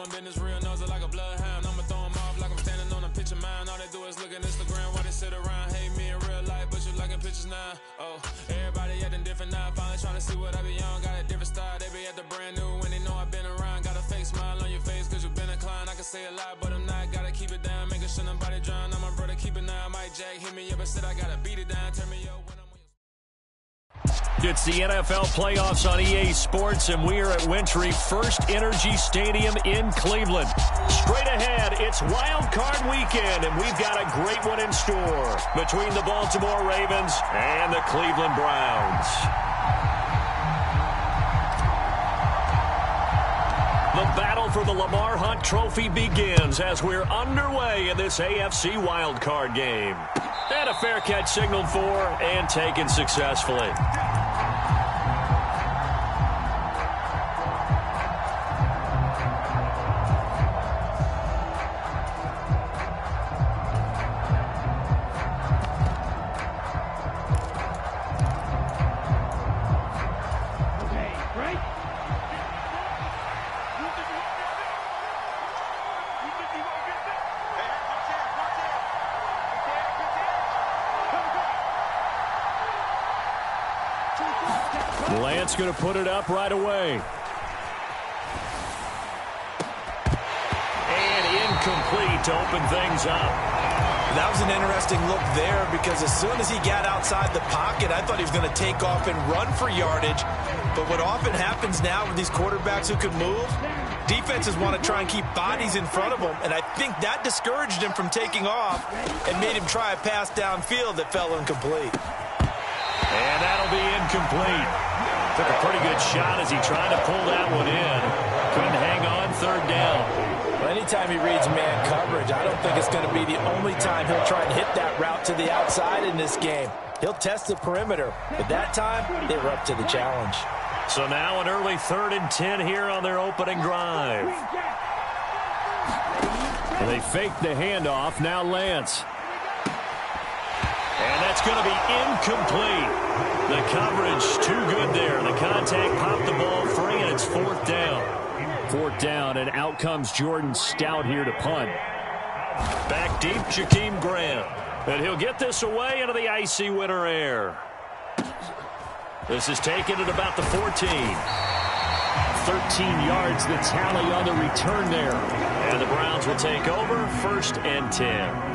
handling business real, knows it like a bloodhound. I'ma throw 'em off like I'm standing on a picture mound. All they do is look at Instagram while they sit around. Hate me in real life, but you liking pictures now. Oh, everybody acting different now. Finally trying to see what I be on. Got a different style, they be at the brand new when they know I've been around. Got a fake smile on your face cause you been inclined. I can say a lot, but I'm not. Gotta keep it down, making sure nobody drown. I'm my brother, keep it now. Mike Jack hit me up and said I gotta beat it down. Turn me up when I'm on your... It's the NFL playoffs on EA Sports, and we are at Wintry First Energy Stadium in Cleveland. Straight ahead, it's Wild Card Weekend, and we've got a great one in store between the Baltimore Ravens and the Cleveland Browns. The battle for the Lamar Hunt Trophy begins as we're underway in this AFC wildcard game. And a fair catch signaled for and taken successfully. Lance going to put it up right away. And incomplete to open things up. That was an interesting look there because as soon as he got outside the pocket, I thought he was going to take off and run for yardage. But what often happens now with these quarterbacks who can move, defenses want to try and keep bodies in front of them, and I think that discouraged him from taking off and made him try a pass downfield that fell incomplete. And that'll be incomplete. Took a pretty good shot as he tried to pull that one in. Couldn't hang on, third down. Well, anytime he reads man coverage, I don't think it's going to be the only time he'll try and hit that route to the outside in this game. He'll test the perimeter, but that time they were up to the challenge. So now an early 3rd and 10 here on their opening drive. And they fake the handoff. Now Lance. And that's going to be incomplete. The coverage too good there. The contact popped the ball free, and it's 4th down. 4th down, and out comes Jordan Stout here to punt. Back deep, Jakeem Grant. And he'll get this away into the icy winter air. This is taken at about the 14. 13 yards, the tally on the return there. And the Browns will take over, 1st and 10.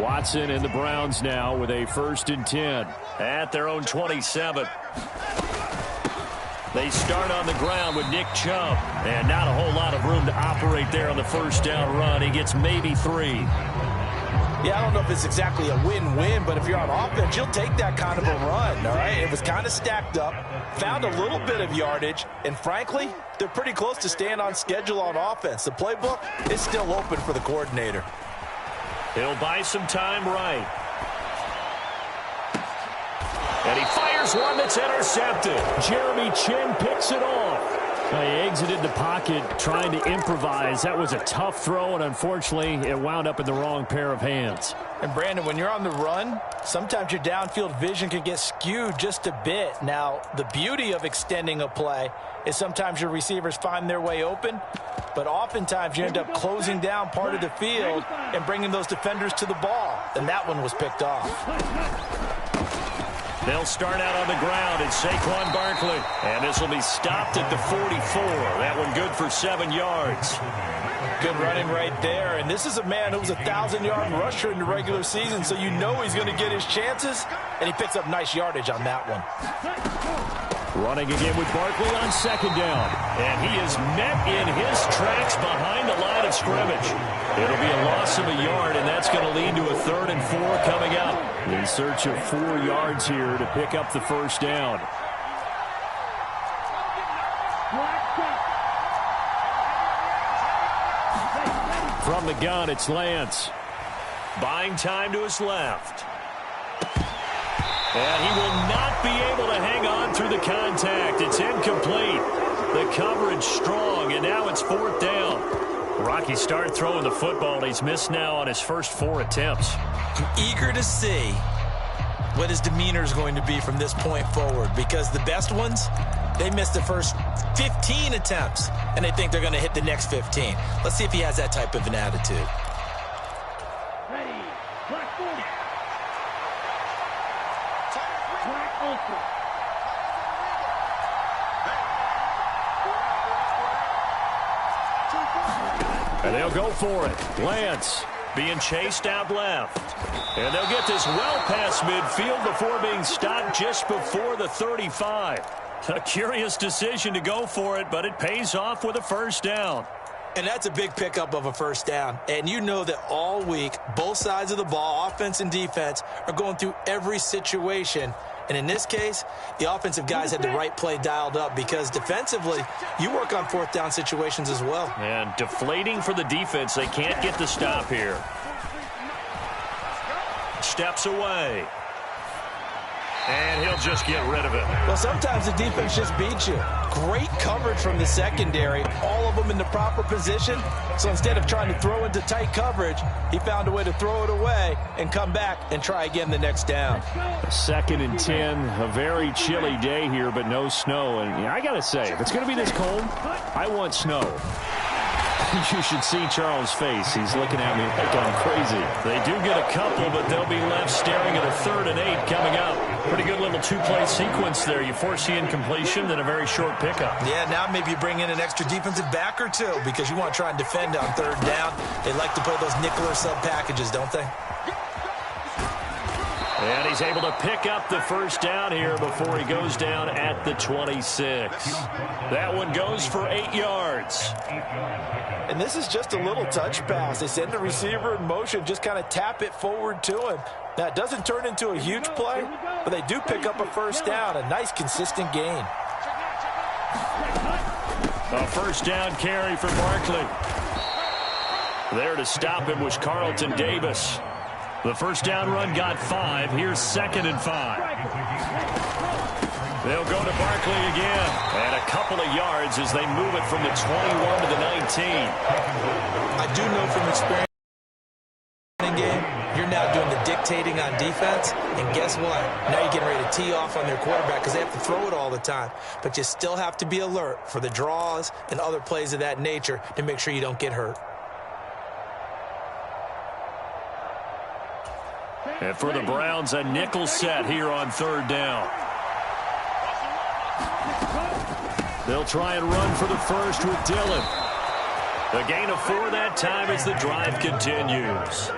Watson and the Browns now with a 1st and 10 at their own 27. They start on the ground with Nick Chubb, and not a whole lot of room to operate there on the 1st down run. He gets maybe 3. Yeah, I don't know if it's exactly a win-win, but if you're on offense, you'll take that kind of a run, all right? It was kind of stacked up, found a little bit of yardage, and frankly, they're pretty close to staying on schedule on offense. The playbook is still open for the coordinator. He'll buy some time right. And he fires one that's intercepted. Jeremy Chin picks it off. He exited the pocket trying to improvise. That was a tough throw, and unfortunately, it wound up in the wrong pair of hands. And, Brandon, when you're on the run, sometimes your downfield vision can get skewed just a bit. Now, the beauty of extending a play is sometimes your receivers find their way open, but oftentimes you end up closing down part of the field and bringing those defenders to the ball, and that one was picked off. They'll start out on the ground at Saquon Barkley, and this will be stopped at the 44. That one good for 7 yards. Good running right there, and this is a man who was a 1,000-yard rusher in the regular season, so you know he's going to get his chances, and he picks up nice yardage on that one. Running again with Barkley on 2nd down. And he is met in his tracks behind the line of scrimmage. It'll be a loss of a yard, and that's going to lead to a 3rd and 4 coming up. In search of 4 yards here to pick up the 1st down. From the gun, it's Lance. Buying time to his left. And he will not be able to hang on through the contact. It's incomplete. The coverage strong, and now it's 4th down. Rocky started throwing the football, and he's missed now on his first 4 attempts. I'm eager to see what his demeanor is going to be from this point forward, because the best ones, they missed the first 15 attempts, and they think they're going to hit the next 15. Let's see if he has that type of an attitude. Ready, black 40. Black ultra. And they'll go for it. Lance being chased out left. And they'll get this well past midfield before being stopped just before the 35. A curious decision to go for it, but it pays off with a first down. And that's a big pickup of a first down. And you know that all week, both sides of the ball, offense and defense, are going through every situation. And in this case, the offensive guys had the right play dialed up, because defensively, you work on 4th down situations as well. And deflating for the defense. They can't get the stop here. Steps away. And he'll just get rid of it. Well, sometimes the defense just beats you. Great coverage from the secondary, all of them in the proper position. So instead of trying to throw into tight coverage, he found a way to throw it away and come back and try again the next down. 2nd and 10, a very chilly day here, but no snow. And I got to say, if it's going to be this cold, I want snow. You should see Charles' face. He's looking at me like I'm crazy. They do get a couple, but they'll be left staring at a 3rd and 8 coming up. Pretty good little 2-play sequence there. You force the incompletion, then a very short pickup. Yeah, now maybe you bring in an extra defensive back or two, because you want to try and defend on 3rd down. They like to play those nickel or sub packages, don't they? And he's able to pick up the first down here before he goes down at the 26. That one goes for 8 yards. And this is just a little touch pass. They send the receiver in motion, just kind of tap it forward to him. Now, it doesn't turn into a huge play, but they do pick up a first down, a nice, consistent gain. A first down carry for Barkley. There to stop him was Carlton Davis. The first down run got 5. Here's 2nd and 5. They'll go to Barkley again. And a couple of yards as they move it from the 21 to the 19. I do know from experience in the game, you're now doing the dictating on defense. And guess what? Now you're getting ready to tee off on their quarterback, because they have to throw it all the time. But you still have to be alert for the draws and other plays of that nature to make sure you don't get hurt. And for the Browns, a nickel set here on 3rd down. They'll try and run for the first with Dillon. A gain of 4 that time as the drive continues.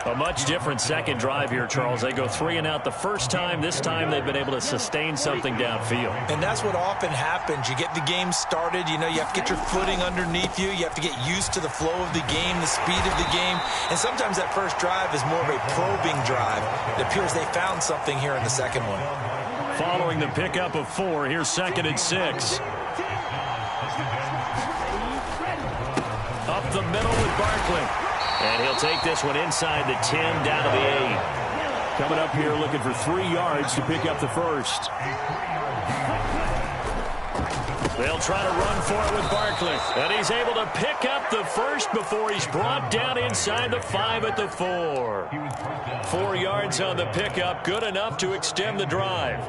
A much different second drive here, Charles. They go 3 and out the first time. This time they've been able to sustain something downfield. And that's what often happens. You get the game started. You know, you have to get your footing underneath you. You have to get used to the flow of the game, the speed of the game. And sometimes that first drive is more of a probing drive. It appears they found something here in the second one. Following the pickup of 4, here's 2nd and 6. Up the middle with Barkley. And he'll take this one inside the 10, down to the 8. Coming up here looking for 3 yards to pick up the first. They'll try to run for it with Barkley. And he's able to pick up the first before he's brought down inside the 5 at the 4. 4 yards on the pickup, good enough to extend the drive.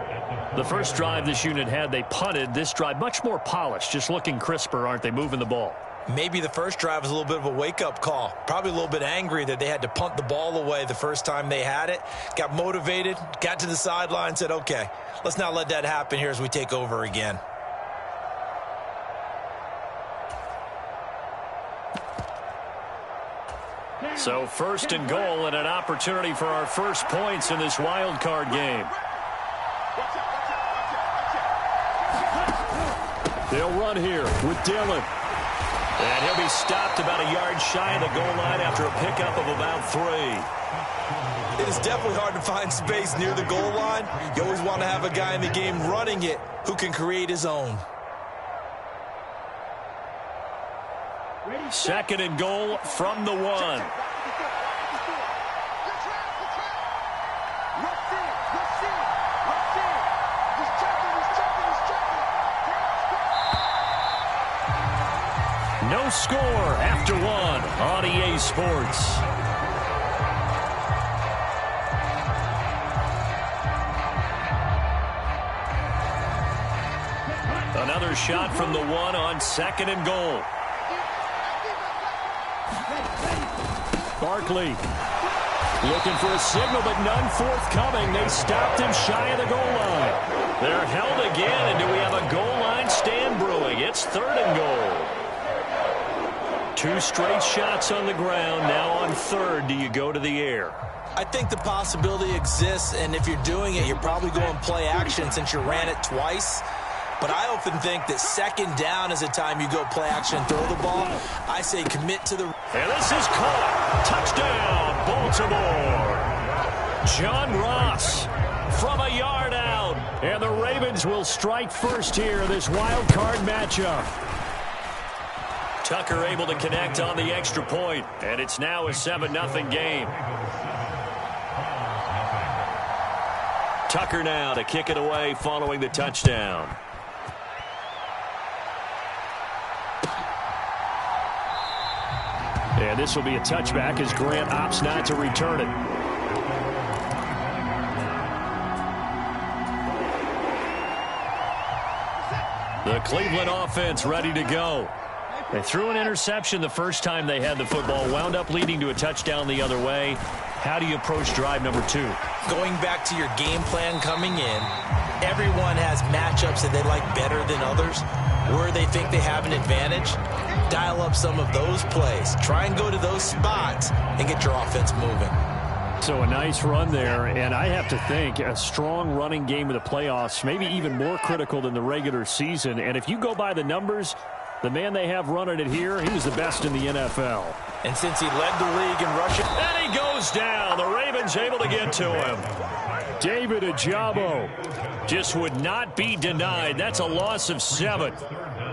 The first drive this unit had, they punted. This drive, much more polished, just looking crisper, aren't they, moving the ball? Maybe the first drive was a little bit of a wake-up call. Probably a little bit angry that they had to punt the ball away the first time they had it. Got motivated, got to the sideline, said, okay, let's not let that happen here as we take over again. So 1st and goal and an opportunity for our first points in this wild card game. They'll run here with Dillon. And he'll be stopped about a yard shy of the goal line after a pickup of about 3. It is definitely hard to find space near the goal line. You always want to have a guy in the game running it who can create his own. 2nd and goal from the 1. No score after one on EA Sports. Another shot from the one on second and goal. Barkley looking for a signal, but none forthcoming. They stopped him shy of the goal line. They're held again, and do we have a goal line stand brewing? It's third and goal. 2 straight shots on the ground. Now on third, do you go to the air? I think the possibility exists, and if you're doing it, you're probably going play action since you ran it twice. But I often think that second down is a time you go play action and throw the ball. I say commit to the... And this is caught. Touchdown, Baltimore. John Ross from a yard out. And the Ravens will strike first here, this wild card matchup. Tucker able to connect on the extra point, and it's now a 7-0 game. Tucker now to kick it away following the touchdown. And this will be a touchback as Grant opts not to return it. The Cleveland offense ready to go. They threw an interception the first time they had the football, wound up leading to a touchdown the other way. How do you approach drive number 2? Going back to your game plan coming in, everyone has matchups that they like better than others. Where they think they have an advantage, dial up some of those plays. Try and go to those spots and get your offense moving. So a nice run there, and I have to think a strong running game in the playoffs, maybe even more critical than the regular season. And if you go by the numbers, the man they have running it here, he was the best in the NFL. And since he led the league in rushing... And he goes down. The Ravens able to get to him. David Ojabo just would not be denied. That's a loss of 7.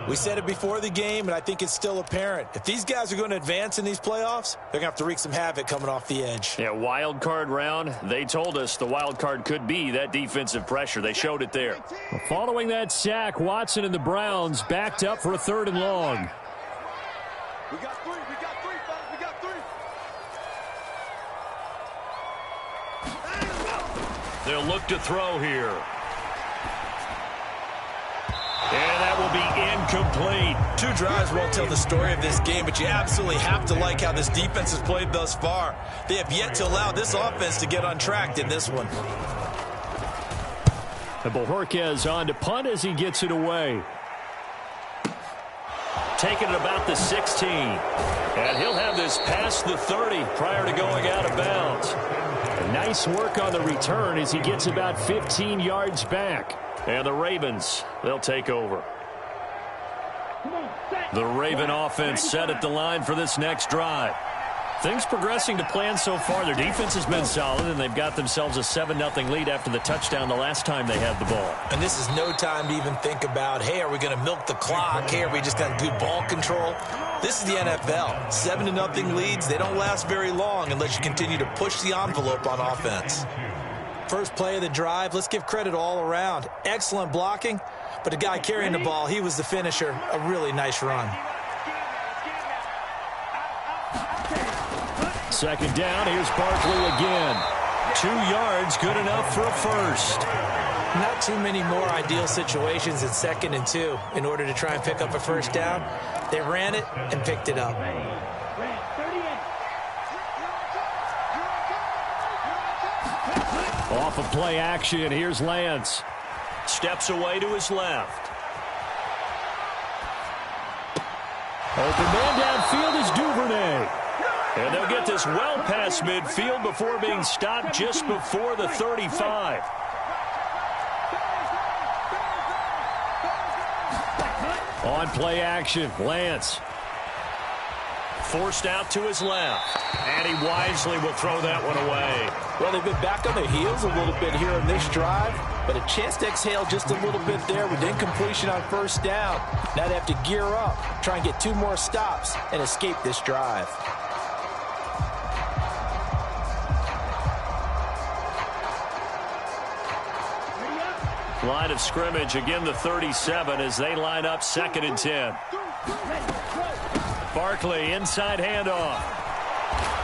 We said it before the game, and I think it's still apparent. If these guys are going to advance in these playoffs, they're going to have to wreak some havoc coming off the edge. Yeah, wild card round. They told us the wild card could be that defensive pressure. They showed it there. Following that sack, Watson and the Browns backed up for a 3rd and long. We got 3. We got 3, fellas. We got 3. They'll look to throw here. And that will be incomplete. 2 drives won't tell the story of this game, but you absolutely have to like how this defense has played thus far. They have yet to allow this offense to get on track in this one. And Bojorquez on to punt as he gets it away. Taking it about the 16. And he'll have this past the 30 prior to going out of bounds. Nice work on the return as he gets about 15 yards back. And the Ravens, they'll take over. The Raven offense set at the line for this next drive. Things progressing to plan so far. Their defense has been solid, and they've got themselves a 7-0 lead after the touchdown the last time they had the ball. And this is no time to even think about, hey, are we going to milk the clock? Hey, are we just going to do ball control? This is the NFL. 7-0 leads, they don't last very long unless you continue to push the envelope on offense. First play of the drive, let's give credit all around. Excellent blocking, but the guy carrying the ball, he was the finisher. A really nice run. Second down, here's Barkley again. 2 yards, good enough for a first. Not too many more ideal situations in 2nd and 2 in order to try and pick up a first down. They ran it and picked it up. Off of play action, here's Lance. Steps away to his left. Open man downfield is Duvernay. And they'll get this well past midfield before being stopped just before the 35. On play action, Lance. Forced out to his left. And he wisely will throw that one away. Well, they've been back on their heels a little bit here in this drive, but a chance to exhale just a little bit there with incompletion on first down. Now they have to gear up, try and get 2 more stops, and escape this drive. Line of scrimmage, again the 37 as they line up 2nd and 10. Barkley, inside handoff.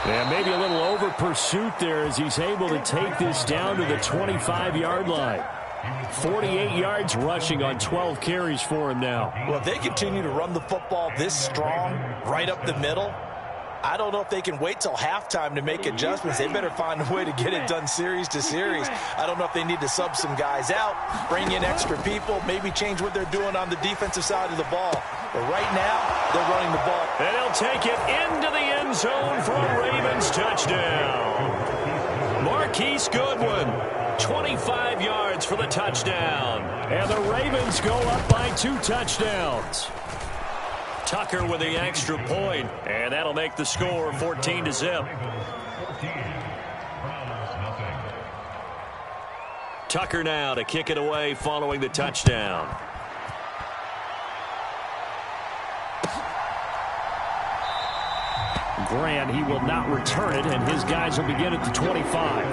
And maybe a little over pursuit there as he's able to take this down to the 25-yard line. 48 yards rushing on 12 carries for him now. Well, if they continue to run the football this strong, right up the middle, I don't know if they can wait till halftime to make adjustments. They better find a way to get it done series to series. I don't know if they need to sub some guys out, bring in extra people, maybe change what they're doing on the defensive side of the ball. But right now, they're running the ball. And he'll take it into the end zone for a Ravens touchdown. Marquise Goodwin, 25 yards for the touchdown. And the Ravens go up by 2 touchdowns. Tucker with the extra point, and that'll make the score 14-0. Tucker now to kick it away following the touchdown. Grant, he will not return it, and his guys will begin at the 25.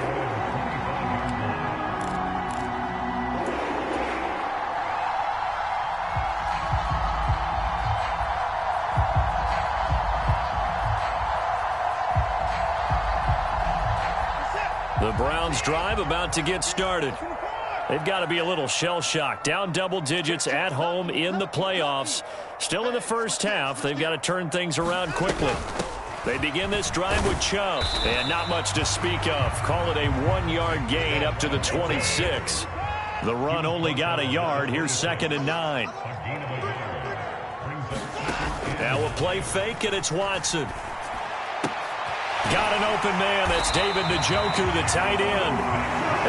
The Browns drive about to get started. They've got to be a little shell-shocked. Down double digits at home in the playoffs. Still in the first half. They've got to turn things around quickly. They begin this drive with Chubb. And not much to speak of. Call it a 1-yard gain up to the 26. The run only got a yard. Here's 2nd and 9. Now a play fake, and it's Watson. Got an open man. That's David Njoku, the tight end.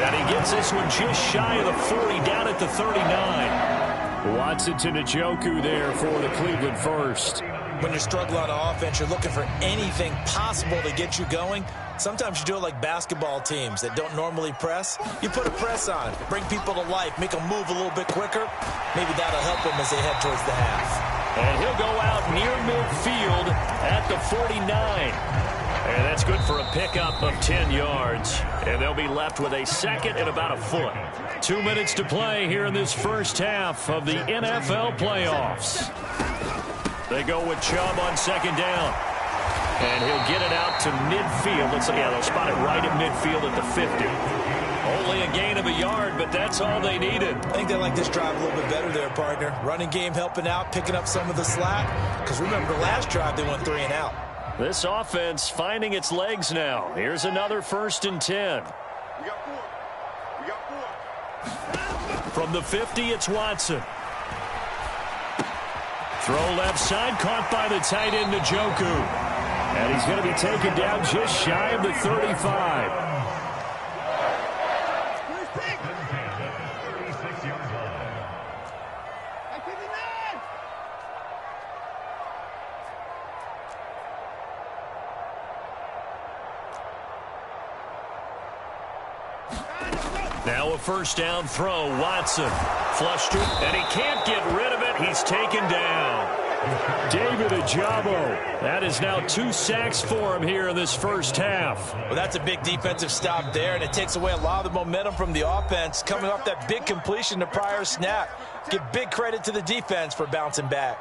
And he gets this one just shy of the 40, down at the 39. Watson to Njoku there for the Cleveland first. When you're struggling on offense, you're looking for anything possible to get you going. Sometimes you do it like basketball teams that don't normally press. You put a press on, bring people to life, make them move a little bit quicker. Maybe that'll help them as they head towards the half. And he'll go out near midfield at the 49. And that's good for a pickup of 10 yards. And they'll be left with a 2nd and about a foot. 2 minutes to play here in this first half of the NFL playoffs. They go with Chubb on 2nd down. And he'll get it out to midfield. They'll spot it right at midfield at the 50. Only a gain of a yard, but that's all they needed. I think they like this drive a little bit better there, partner. Running game helping out, picking up some of the slack. Because remember, the last drive they went 3 and out. This offense finding its legs now. Here's another 1st and 10. We got 4. We got 4. From the 50, it's Watson. Throw left side, caught by the tight end Njoku. And he's going to be taken down just shy of the 35. Now a 1st down throw. Watson flushed it, and he can't get rid of it. He's taken down. David Ojabo. That is now 2 sacks for him here in this first half. Well, that's a big defensive stop there, and it takes away a lot of the momentum from the offense coming off that big completion the prior snap. Give big credit to the defense for bouncing back.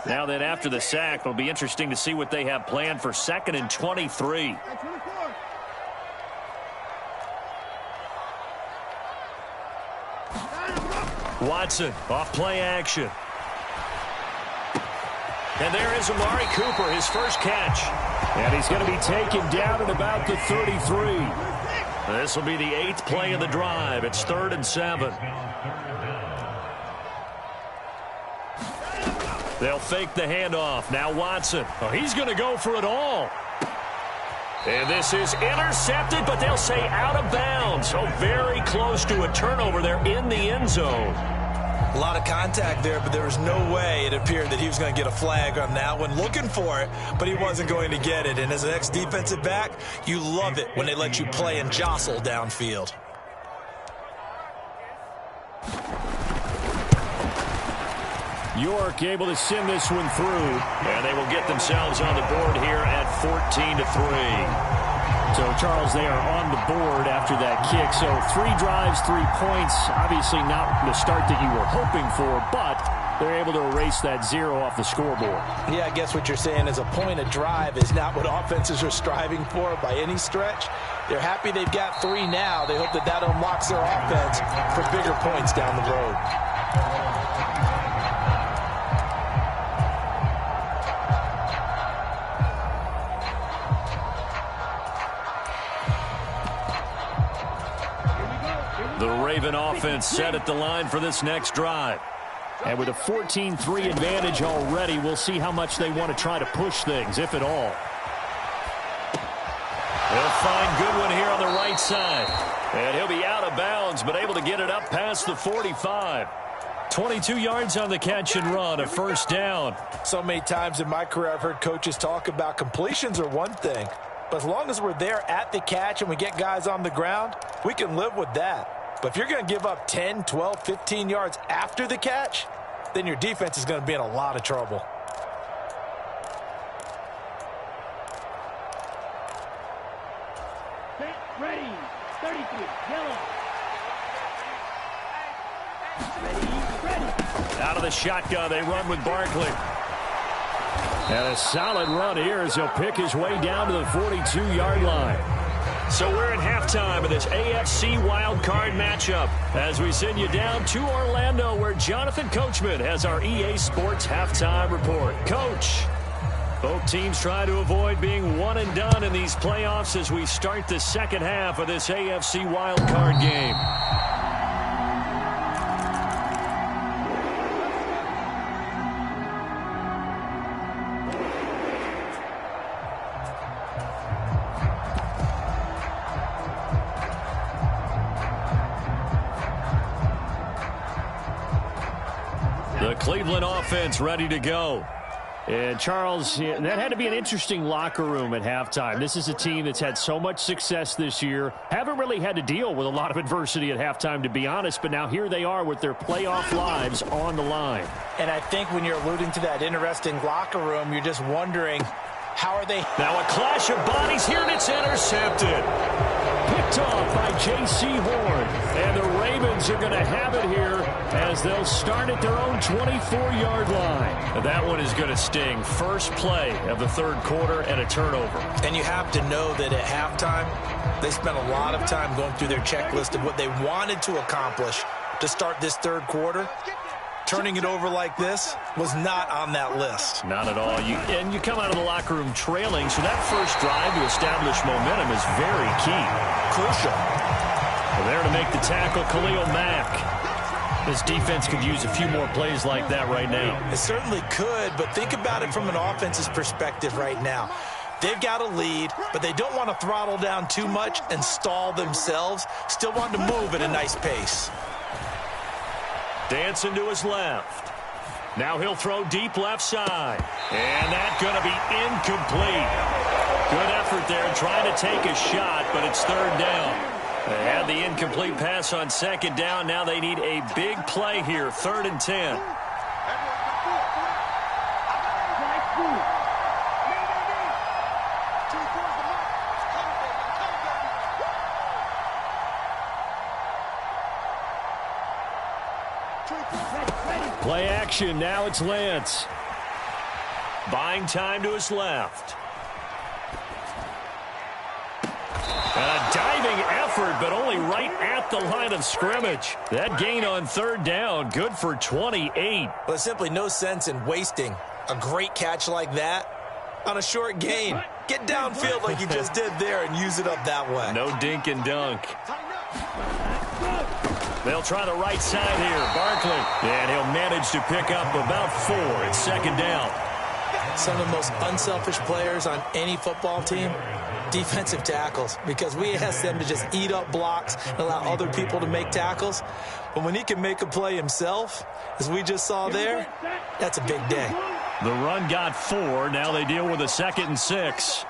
Now then, after the sack, it'll be interesting to see what they have planned for 2nd and 23. Watson, off play action. And there is Amari Cooper, his first catch. And he's going to be taken down at about the 33. This will be the 8th play of the drive. It's 3rd and 7. They'll fake the handoff. Now Watson. Oh, he's going to go for it all. And this is intercepted, but they'll say out of bounds. So very close to a turnover there in the end zone. A lot of contact there, but there was no way it appeared that he was going to get a flag on that one. Looking for it, but he wasn't going to get it. And as an ex-defensive back, you love it when they let you play and jostle downfield. York able to send this one through, and they will get themselves on the board here at 14-3. So, Charles, they are on the board after that kick. So 3 drives, 3 points. Obviously not the start that you were hoping for, but they're able to erase that 0 off the scoreboard. Yeah, I guess what you're saying is a point a drive is not what offenses are striving for by any stretch. They're happy they've got 3 now. They hope that that unlocks their offense for bigger points down the road. The Raven offense set at the line for this next drive. And with a 14-3 advantage already, we'll see how much they want to try to push things, if at all. They'll find Goodwin here on the right side. And he'll be out of bounds, but able to get it up past the 45. 22 yards on the catch and run, a first down. So many times in my career I've heard coaches talk about completions are one thing. But as long as we're there at the catch and we get guys on the ground, we can live with that. But if you're going to give up 10, 12, 15 yards after the catch, then your defense is going to be in a lot of trouble. Set, ready, 33, yellow. Ready. Out of the shotgun, they run with Barkley. And a solid run here as he'll pick his way down to the 42-yard line. So we're in halftime of this AFC wildcard matchup as we send you down to Orlando where Jonathan Coachman has our EA Sports halftime report. Coach, both teams try to avoid being one and done in these playoffs as we start the second half of this AFC wildcard game. The Cleveland offense ready to go. And, Charles, that had to be an interesting locker room at halftime. This is a team that's had so much success this year. Haven't really had to deal with a lot of adversity at halftime, to be honest. But now here they are with their playoff lives on the line. And I think when you're alluding to that interesting locker room, you're just wondering, how are they? Now a clash of bodies here, and it's intercepted. Picked off by J.C. Horn. And the Ravens are going to have it here as they'll start at their own 24-yard line. That one is going to sting. First play of the third quarter and a turnover. And you have to know that at halftime, they spent a lot of time going through their checklist of what they wanted to accomplish to start this third quarter. Turning it over like this was not on that list. Not at all. And you come out of the locker room trailing, so that first drive to establish momentum is very key. Crucial. Well, there to make the tackle, Khalil Mack. This defense could use a few more plays like that right now. It certainly could, but think about it from an offense's perspective right now. They've got a lead, but they don't want to throttle down too much and stall themselves. Still want to move at a nice pace. Dancing to his left. Now he'll throw deep left side. And that's going to be incomplete. Good effort there trying to take a shot, but it's third down. They had the incomplete pass on second down. Now they need a big play here, 3rd and 10. Play action. Now it's Lance. Buying time to his left. And a diving effort, but only right at the line of scrimmage. That gain on third down, good for 28. Well, there's simply no sense in wasting a great catch like that on a short gain. Get downfield like you just did there and use it up that way. No dink and dunk. They'll try the right side here. Barkley. And he'll manage to pick up about 4. It's second down. Some of the most unselfish players on any football team, defensive tackles, because we ask them to just eat up blocks and allow other people to make tackles. But when he can make a play himself, as we just saw there, that's a big day. The run got 4. Now they deal with a 2nd and 6.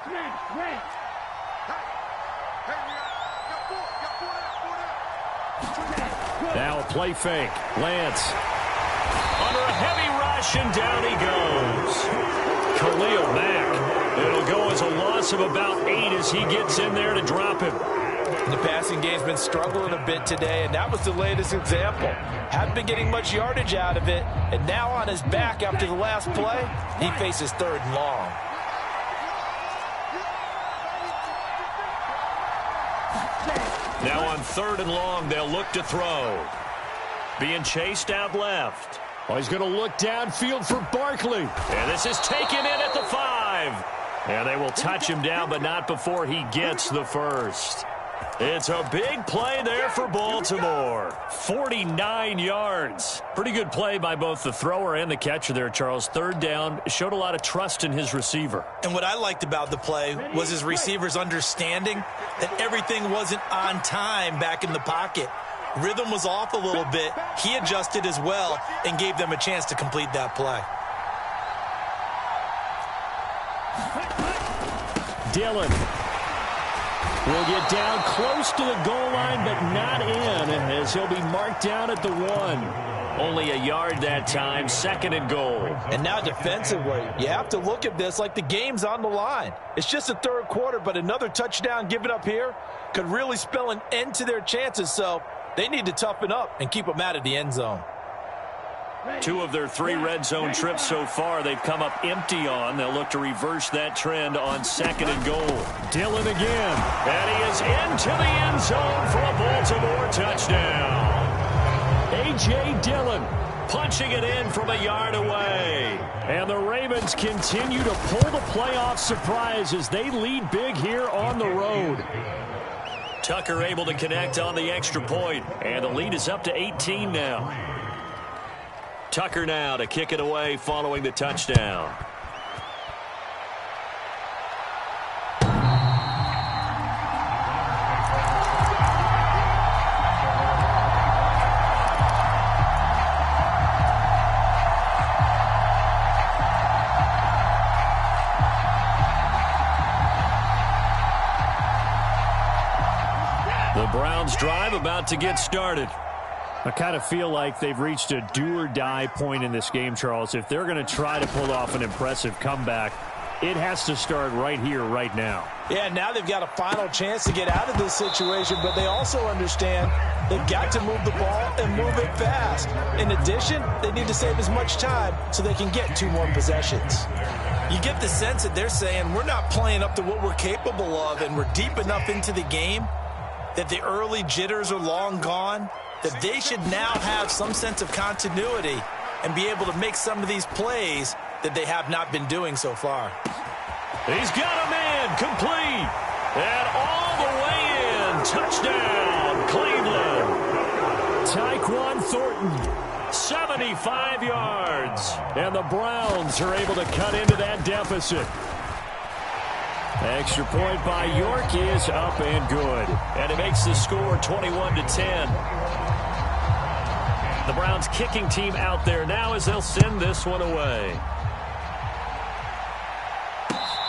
Now a play fake. Lance. Under a heavy rush, and down he goes. Khalil Mack It'll go as a loss of about 8 as he gets in there to drop him. The passing game's been struggling a bit today, and that was the latest example. Hadn't been getting much yardage out of it, and now on his back after the last play, he faces 3rd and long. Now on 3rd and long, they'll look to throw. Being chased out left. Oh, he's going to look downfield for Barkley. And this is taken in at the 5. And they will touch him down, but not before he gets the first. It's a big play there for Baltimore. 49 yards. Pretty good play by both the thrower and the catcher there, Charles. 3rd down, showed a lot of trust in his receiver. And what I liked about the play was his receiver's understanding that everything wasn't on time back in the pocket. Rhythm was off a little bit. He adjusted as well and gave them a chance to complete that play. Dillon will get down close to the goal line, but not in, as he'll be marked down at the 1. Only a yard that time, 2nd and goal. And now defensively, you have to look at this like the game's on the line. It's just the 3rd quarter, but another touchdown given up here could really spell an end to their chances, so they need to toughen up and keep them out of the end zone. 2 of their 3 red zone trips so far, they've come up empty on. They'll look to reverse that trend on 2nd and goal. Dillon again. And he is into the end zone for a Baltimore touchdown. A.J. Dillon punching it in from a yard away. And the Ravens continue to pull the playoff surprise as they lead big here on the road. Tucker able to connect on the extra point. And the lead is up to 18 now. Tucker now to kick it away following the touchdown. The Browns drive about to get started. I kind of feel like they've reached a do-or-die point in this game, Charles. If they're going to try to pull off an impressive comeback, it has to start right here, right now. Yeah, now they've got a final chance to get out of this situation, but they also understand they've got to move the ball and move it fast. In addition, they need to save as much time so they can get 2 more possessions. You get the sense that they're saying we're not playing up to what we're capable of, and we're deep enough into the game that the early jitters are long gone, that they should now have some sense of continuity and be able to make some of these plays that they have not been doing so far. He's got a man complete. And all the way in. Touchdown, Cleveland. Tyquan Thornton, 75 yards. And the Browns are able to cut into that deficit. Extra point by York is up and good. And it makes the score 21-10. The Browns kicking team out there now as they'll send this one away.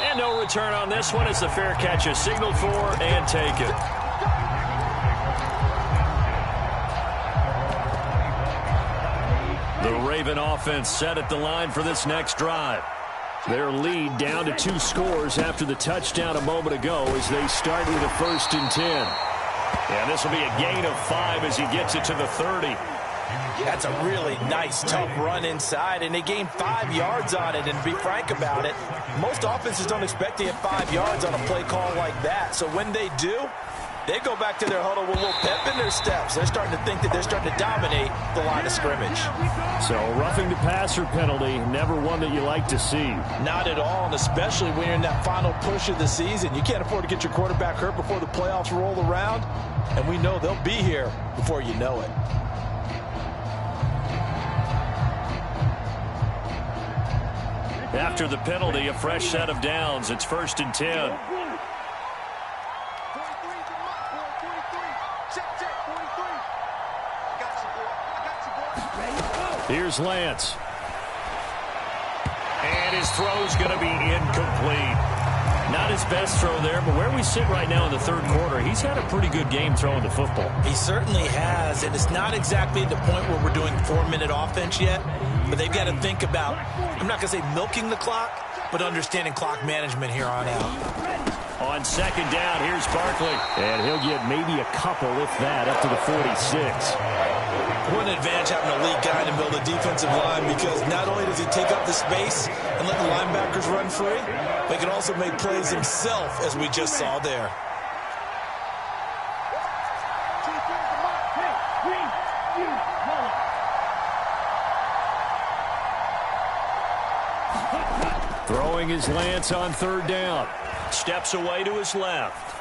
And no return on this one as the fair catch is signaled for and taken. The Raven offense set at the line for this next drive. Their lead down to 2 scores after the touchdown a moment ago as they start with a 1st and 10. And this will be a gain of 5 as he gets it to the 30. That's a really nice, tough run inside, and they gained 5 yards on it. And to be frank about it, most offenses don't expect to get 5 yards on a play call like that. So when they do, they go back to their huddle with a little pep in their steps. They're starting to think that they're starting to dominate the line of scrimmage. So roughing the passer penalty, never one that you like to see. Not at all, and especially when you're in that final push of the season. You can't afford to get your quarterback hurt before the playoffs roll around, and we know they'll be here before you know it. After the penalty, a fresh set of downs. It's 1st and 10. Here's Lance. And his throw's going to be incomplete. Not his best throw there, but where we sit right now in the 3rd quarter, he's had a pretty good game throwing the football. He certainly has, and it's not exactly at the point where we're doing 4-minute offense yet, but they've got to think about, I'm not going to say milking the clock, but understanding clock management here on out. On second down, here's Barkley. And he'll get maybe a couple, if that, up to the 46. What an advantage having a lead guy in the middle of the defensive line, because not only does he take up the space and let the linebackers run free, but he can also make plays himself, as we just saw there. Throwing his Lance on third down. Steps away to his left.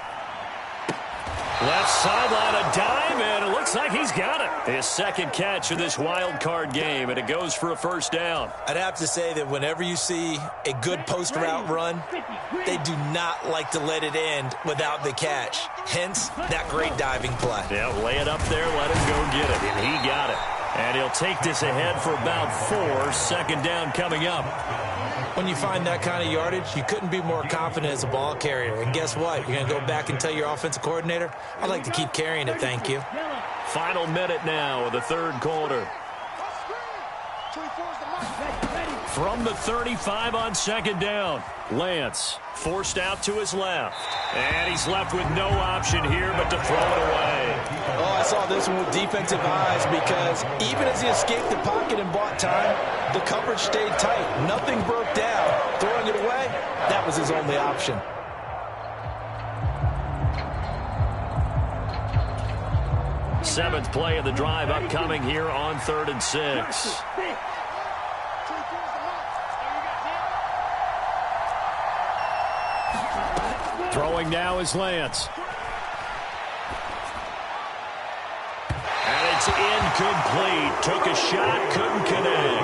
Left sideline, a dime, and it looks like he's got it. His second catch of this wild card game, and it goes for a first down. I'd have to say that whenever you see a good post route run, they do not like to let it end without the catch. Hence, that great diving play. Yeah, lay it up there, let him go get it, and he got it. And he'll take this ahead for about 4. Second down coming up. When you find that kind of yardage, you couldn't be more confident as a ball carrier. And guess what? You're going to go back and tell your offensive coordinator, I'd like to keep carrying it, thank you. Final minute now of the third quarter. From the 35 on second down, Lance forced out to his left. And he's left with no option here but to throw it away. Oh, I saw this one with defensive eyes, because even as he escaped the pocket and bought time, the coverage stayed tight. Nothing broke down. Throwing it away, that was his only option. Seventh play of the drive upcoming here on 3rd and 6. Throwing now is Lance. And it's incomplete. Took a shot, couldn't connect.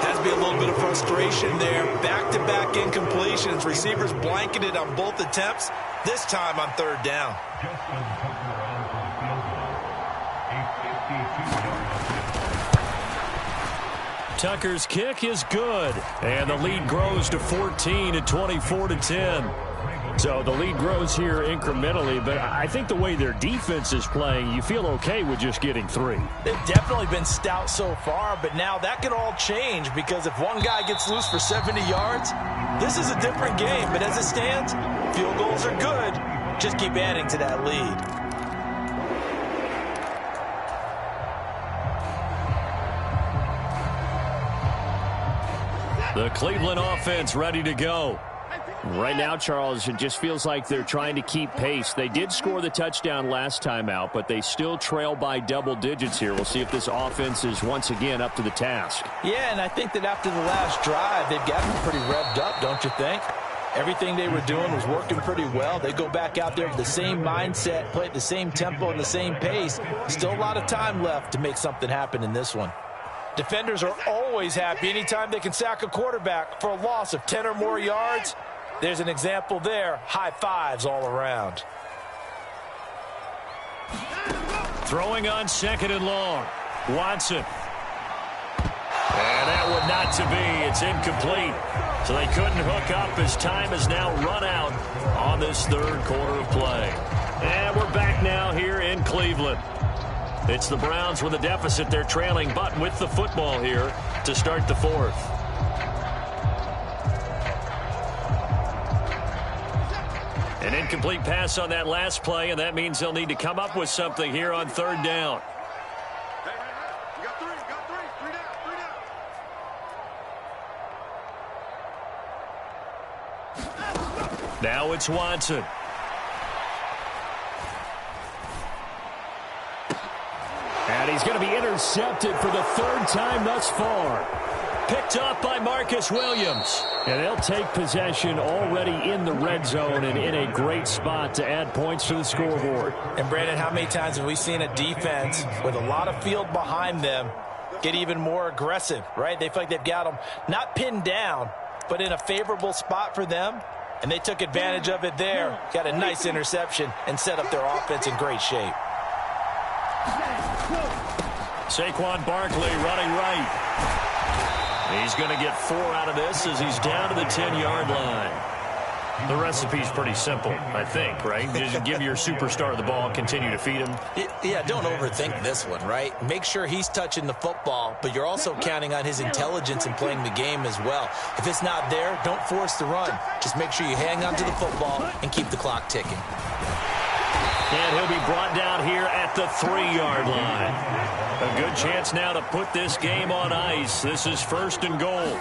Has to be a little bit of frustration there. Back-to-back incompletions. Receivers blanketed on both attempts, this time on third down. Tucker's kick is good. And the lead grows to 14 at 24-10. So the lead grows here incrementally, but I think the way their defense is playing, you feel okay with just getting 3. They've definitely been stout so far, but now that could all change, because if one guy gets loose for 70 yards, this is a different game. But as it stands, field goals are good. Just keep adding to that lead. The Cleveland offense ready to go. Right now, Charles, it just feels like they're trying to keep pace. They did score the touchdown last time out, but they still trail by double digits here. We'll see if this offense is once again up to the task. Yeah, and I think that after the last drive, they've gotten pretty revved up, don't you think? Everything they were doing was working pretty well. They go back out there with the same mindset, play at the same tempo and the same pace. Still a lot of time left to make something happen in this one. Defenders are always happy anytime they can sack a quarterback for a loss of 10 or more yards. There's an example there. High fives all around. Throwing on second and long. Watson. And that one not to be. It's incomplete. So they couldn't hook up as time has now run out on this third quarter of play. And we're back now here in Cleveland. It's the Browns with a deficit. They're trailing, but with the football here to start the fourth. An incomplete pass on that last play, and that means they'll need to come up with something here on third down. You got 3, you got 3. 3 down, 3 down. Now it's Watson. And he's going to be intercepted for the 3rd time thus far. Picked up by Marcus Williams. And they'll take possession already in the red zone and in a great spot to add points to the scoreboard. And, Brandon, how many times have we seen a defense with a lot of field behind them get even more aggressive, right? They feel like they've got them not pinned down, but in a favorable spot for them. And they took advantage of it there. Got a nice interception and set up their offense in great shape. Saquon Barkley running right. He's going to get 4 out of this as he's down to the 10-yard line. The recipe's pretty simple, I think, right? Just give your superstar the ball and continue to feed him. Yeah, don't overthink this one, right? Make sure he's touching the football, but you're also counting on his intelligence in playing the game as well. If it's not there, don't force the run. Just make sure you hang on to the football and keep the clock ticking. And he'll be brought down here at the 3-yard line. A good chance now to put this game on ice. This is 1st and goal.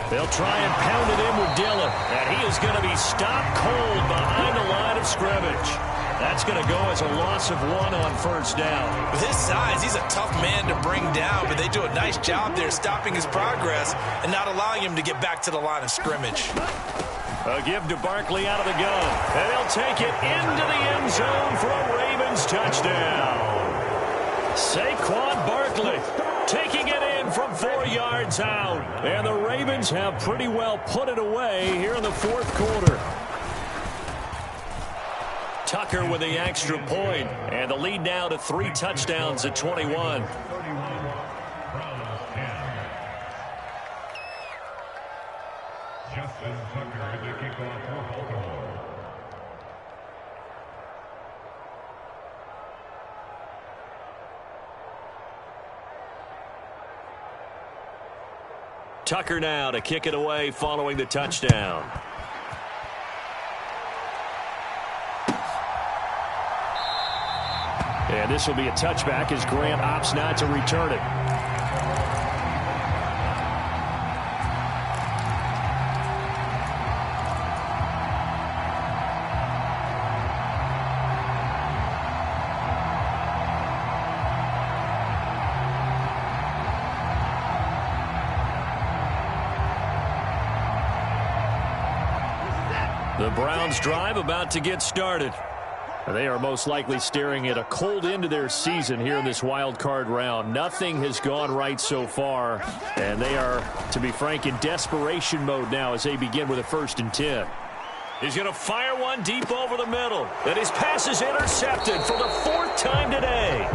They'll try and pound it in with Dillon. And he is going to be stopped cold behind the line of scrimmage. That's going to go as a loss of 1 on 1st down. With his size, he's a tough man to bring down, but they do a nice job there stopping his progress and not allowing him to get back to the line of scrimmage. A give to Barkley out of the gun. And they'll take it into the end zone for a Ravens touchdown. Saquon Barkley taking it in from 4 yards out. And the Ravens have pretty well put it away here in the 4th quarter. Tucker with the extra point. And the lead now to 3 touchdowns at 21. Tucker now to kick it away following the touchdown. And this will be a touchback as Grant opts not to return it. The Browns drive about to get started. They are most likely staring at a cold end to their season here in this wild card round. Nothing has gone right so far, and they are, to be frank, in desperation mode now as they begin with a 1st and 10. He's going to fire one deep over the middle, and his pass is intercepted for the 4th time today.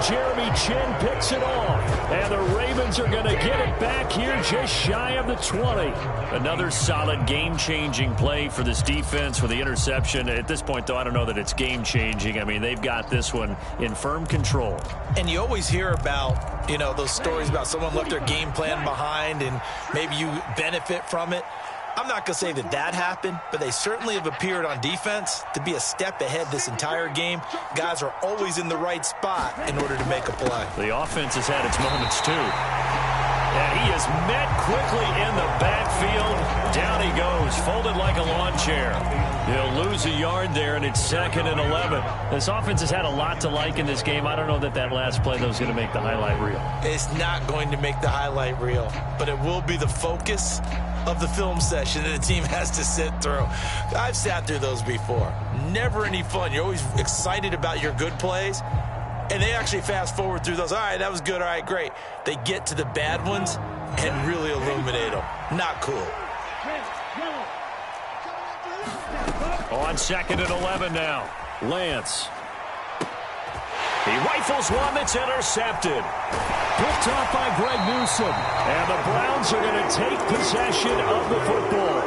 Jeremy Chin picks it off, and the Ravens are going to get it back here just shy of the 20. Another solid game-changing play for this defense with the interception. At this point, though, I don't know that it's game-changing. I mean, they've got this one in firm control. And you always hear about, you know, those stories about someone left their game plan behind and maybe you benefit from it. I'm not going to say that that happened, but they certainly have appeared on defense to be a step ahead this entire game. Guys are always in the right spot in order to make a play. The offense has had its moments, too. And he is met quickly in the backfield. Down he goes, folded like a lawn chair. He'll lose a yard there, and it's 2nd and 11. This offense has had a lot to like in this game. I don't know that that last play, though, is going to make the highlight reel. It's not going to make the highlight reel, but it will be the focus of the film session that the team has to sit through. I've sat through those before. Never any fun. You're always excited about your good plays, and they actually fast forward through those. All right, that was good. All right, great. They get to the bad ones and really illuminate them. Not cool. On 2nd and 11 now. Lance. He rifles one that's intercepted. Picked off by Greg Newsome. And the Browns are going to take possession of the football.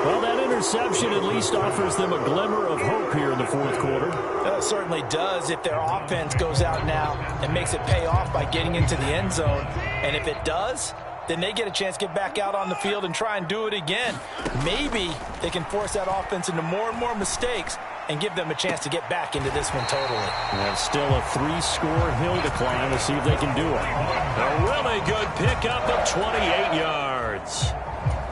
Well, that interception at least offers them a glimmer of hope here in the 4th quarter. It certainly does if their offense goes out now and makes it pay off by getting into the end zone. And if it does, then they get a chance to get back out on the field and try and do it again. Maybe they can force that offense into more and more mistakes and give them a chance to get back into this one totally. And still a 3-score hill to climb to see if they can do it. A really good pickup of 28 yards.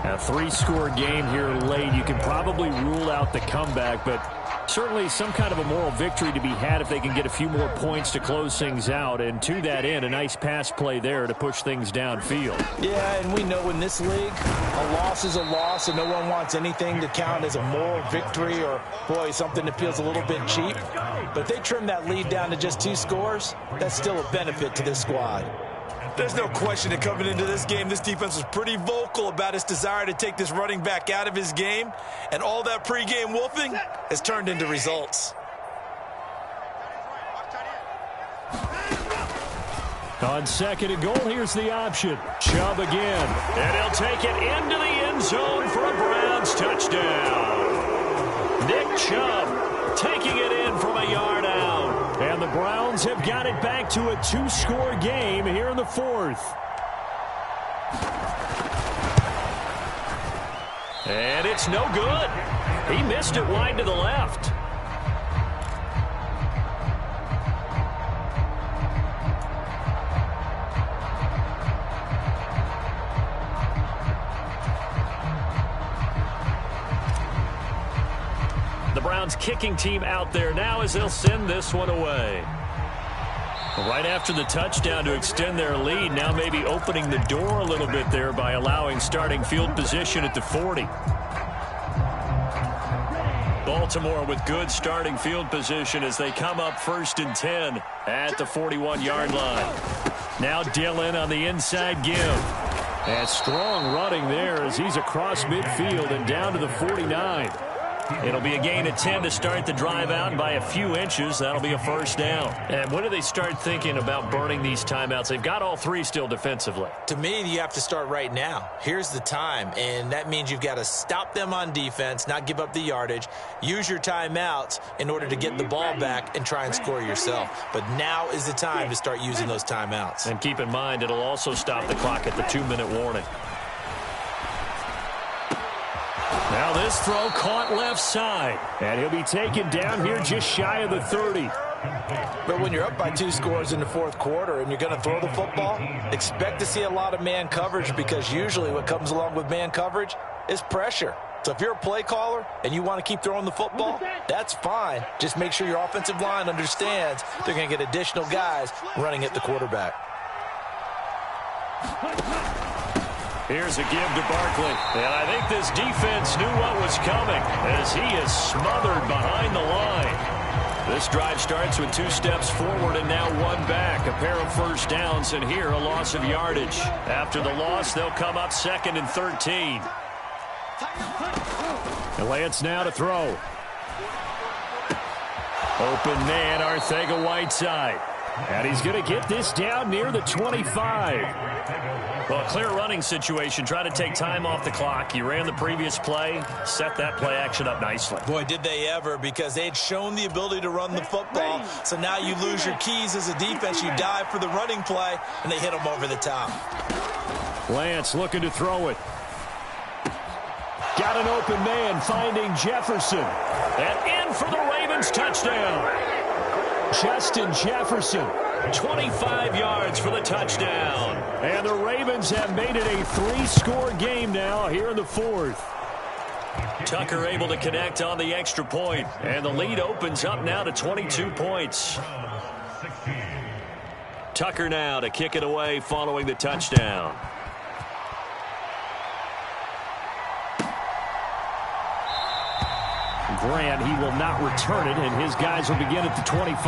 A 3-score game here late. You can probably rule out the comeback, but certainly some kind of a moral victory to be had if they can get a few more points to close things out. And to that end, a nice pass play there to push things downfield. Yeah, and we know in this league, a loss is a loss, and no one wants anything to count as a moral victory or, boy, something that feels a little bit cheap. But if they trim that lead down to just 2 scores, that's still a benefit to this squad. There's no question that coming into this game, this defense was pretty vocal about its desire to take this running back out of his game. And all that pregame wolfing has turned into results. On second and goal, here's the option. Chubb again. And he'll take it into the end zone for a Browns touchdown. Nick Chubb taking it in from a yard out. And the Browns have got it back to a 2-score game here in the fourth. And it's no good. He missed it wide to the left. The Browns kicking team out there now as they'll send this one away. Right after the touchdown to extend their lead, now maybe opening the door a little bit there by allowing starting field position at the 40. Baltimore with good starting field position as they come up 1st and 10 at the 41-yard line. Now Dillon on the inside give. And strong running there as he's across midfield and down to the 49. It'll be a gain of 10 to start the drive out, and by a few inches, that'll be a first down. And when do they start thinking about burning these timeouts? They've got all three still defensively. To me, you have to start right now. Here's the time, and that means you've got to stop them on defense, not give up the yardage, use your timeouts in order to get the ball back and try and score yourself. But now is the time to start using those timeouts. And keep in mind, it'll also stop the clock at the 2-minute warning. Now this throw caught left side. And he'll be taken down here just shy of the 30. But when you're up by 2 scores in the fourth quarter and you're going to throw the football, expect to see a lot of man coverage, because usually what comes along with man coverage is pressure. So if you're a play caller and you want to keep throwing the football, that's fine. Just make sure your offensive line understands they're going to get additional guys running at the quarterback. Here's a give to Barkley. And I think this defense knew what was coming as he is smothered behind the line. This drive starts with 2 steps forward and now 1 back. A pair of first downs, and here a loss of yardage. After the loss, they'll come up 2nd and 13. And Lance now to throw. Open man, Arcega-Whiteside. And he's going to get this down near the 25. Well, a clear running situation. Try to take time off the clock. You ran the previous play, set that play action up nicely. Boy, did they ever, because they had shown the ability to run the football. So now you lose your keys as a defense. You dive for the running play, and they hit them over the top. Lance looking to throw it. Got an open man finding Jefferson. And in for the Ravens touchdown. Justin Jefferson, 25 yards for the touchdown. And the Ravens have made it a 3-score game now here in the fourth. Tucker able to connect on the extra point. And the lead opens up now to 22 points. Tucker now to kick it away following the touchdown. Grant, he will not return it, and his guys will begin at the 25.